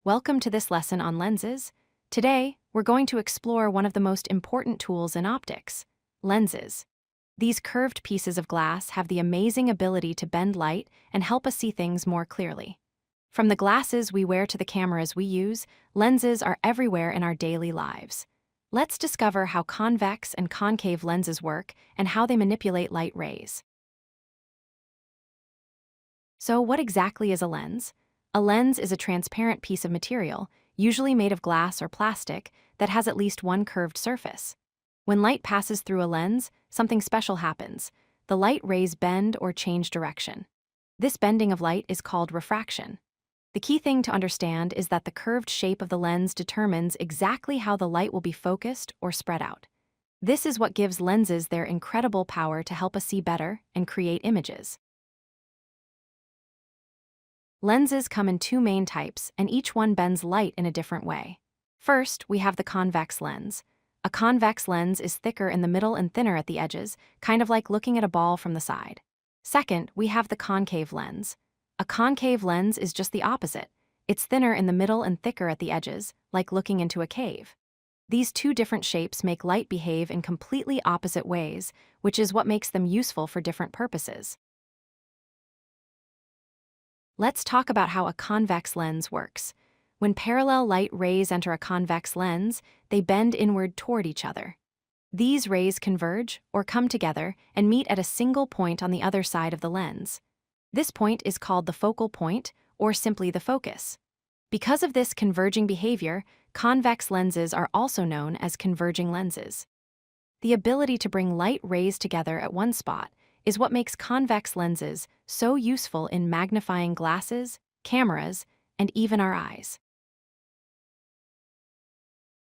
Welcome to this lesson on lenses. Today, we're going to explore one of the most important tools in optics, lenses. These curved pieces of glass have the amazing ability to bend light and help us see things more clearly. From the glasses we wear to the cameras we use, lenses are everywhere in our daily lives. Let's discover how convex and concave lenses work and how they manipulate light rays. So, what exactly is a lens? A lens is a transparent piece of material, usually made of glass or plastic, that has at least one curved surface. When light passes through a lens, something special happens. The light rays bend or change direction. This bending of light is called refraction. The key thing to understand is that the curved shape of the lens determines exactly how the light will be focused or spread out. This is what gives lenses their incredible power to help us see better and create images. Lenses come in two main types, and each one bends light in a different way. First, we have the convex lens. A convex lens is thicker in the middle and thinner at the edges, kind of like looking at a ball from the side. Second, we have the concave lens. A concave lens is just the opposite. It's thinner in the middle and thicker at the edges, like looking into a cave. These two different shapes make light behave in completely opposite ways, which is what makes them useful for different purposes. Let's talk about how a convex lens works. When parallel light rays enter a convex lens, they bend inward toward each other. These rays converge, or come together, and meet at a single point on the other side of the lens. This point is called the focal point, or simply the focus. Because of this converging behavior, convex lenses are also known as converging lenses. The ability to bring light rays together at one spot is what makes convex lenses so useful in magnifying glasses, cameras, and even our eyes.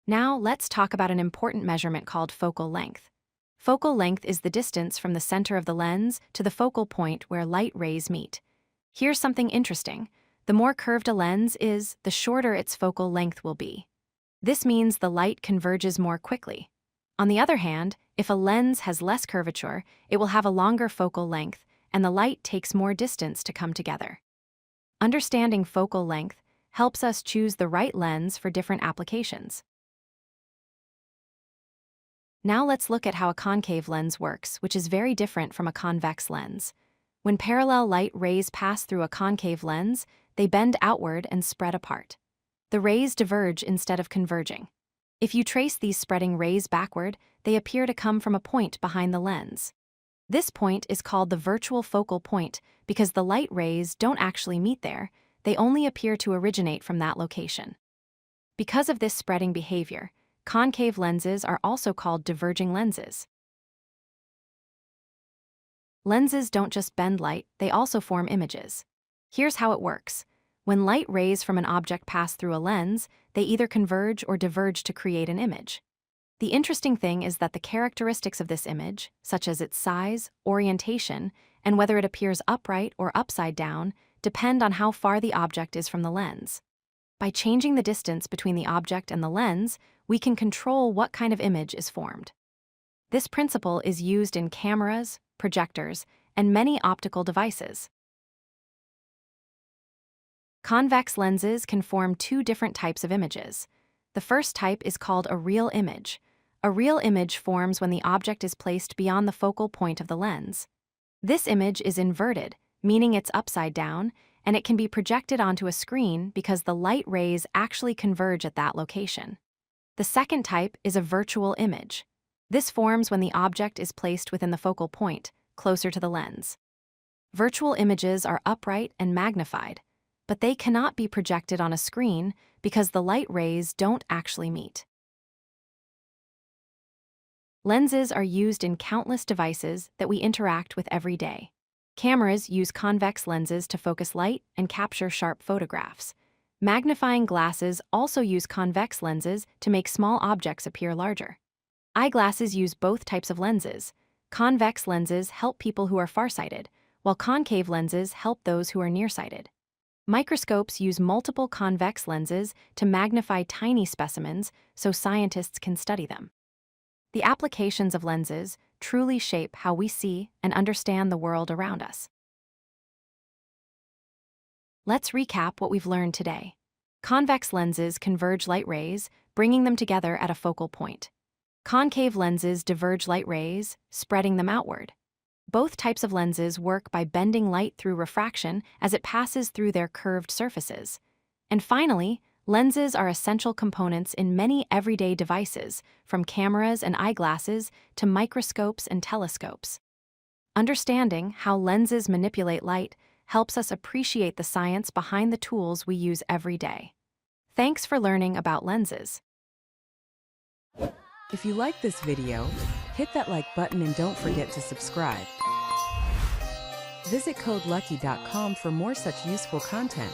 Now, let's talk about an important measurement called focal length. Focal length is the distance from the center of the lens to the focal point where light rays meet. Here's something interesting. The more curved a lens is, the shorter its focal length will be. This means the light converges more quickly. On the other hand, if a lens has less curvature, it will have a longer focal length, and the light takes more distance to come together. Understanding focal length helps us choose the right lens for different applications. Now let's look at how a concave lens works, which is very different from a convex lens. When parallel light rays pass through a concave lens, they bend outward and spread apart. The rays diverge instead of converging. If you trace these spreading rays backward, they appear to come from a point behind the lens. This point is called the virtual focal point because the light rays don't actually meet there, they only appear to originate from that location. Because of this spreading behavior, concave lenses are also called diverging lenses. Lenses don't just bend light, they also form images. Here's how it works. When light rays from an object pass through a lens, they either converge or diverge to create an image. The interesting thing is that the characteristics of this image, such as its size, orientation, and whether it appears upright or upside down, depend on how far the object is from the lens. By changing the distance between the object and the lens, we can control what kind of image is formed. This principle is used in cameras, projectors, and many optical devices. Convex lenses can form two different types of images. The first type is called a real image. A real image forms when the object is placed beyond the focal point of the lens. This image is inverted, meaning it's upside down, and it can be projected onto a screen because the light rays actually converge at that location. The second type is a virtual image. This forms when the object is placed within the focal point, closer to the lens. Virtual images are upright and magnified, but they cannot be projected on a screen because the light rays don't actually meet. Lenses are used in countless devices that we interact with every day. Cameras use convex lenses to focus light and capture sharp photographs. Magnifying glasses also use convex lenses to make small objects appear larger. Eyeglasses use both types of lenses. Convex lenses help people who are farsighted, while concave lenses help those who are nearsighted. Microscopes use multiple convex lenses to magnify tiny specimens so scientists can study them. The applications of lenses truly shape how we see and understand the world around us. Let's recap what we've learned today. Convex lenses converge light rays, bringing them together at a focal point. Concave lenses diverge light rays, spreading them outward. Both types of lenses work by bending light through refraction as it passes through their curved surfaces. And finally, lenses are essential components in many everyday devices, from cameras and eyeglasses to microscopes and telescopes. Understanding how lenses manipulate light helps us appreciate the science behind the tools we use every day. Thanks for learning about lenses. If you like this video, hit that like button and don't forget to subscribe. Visit CodeLucky.com for more such useful content.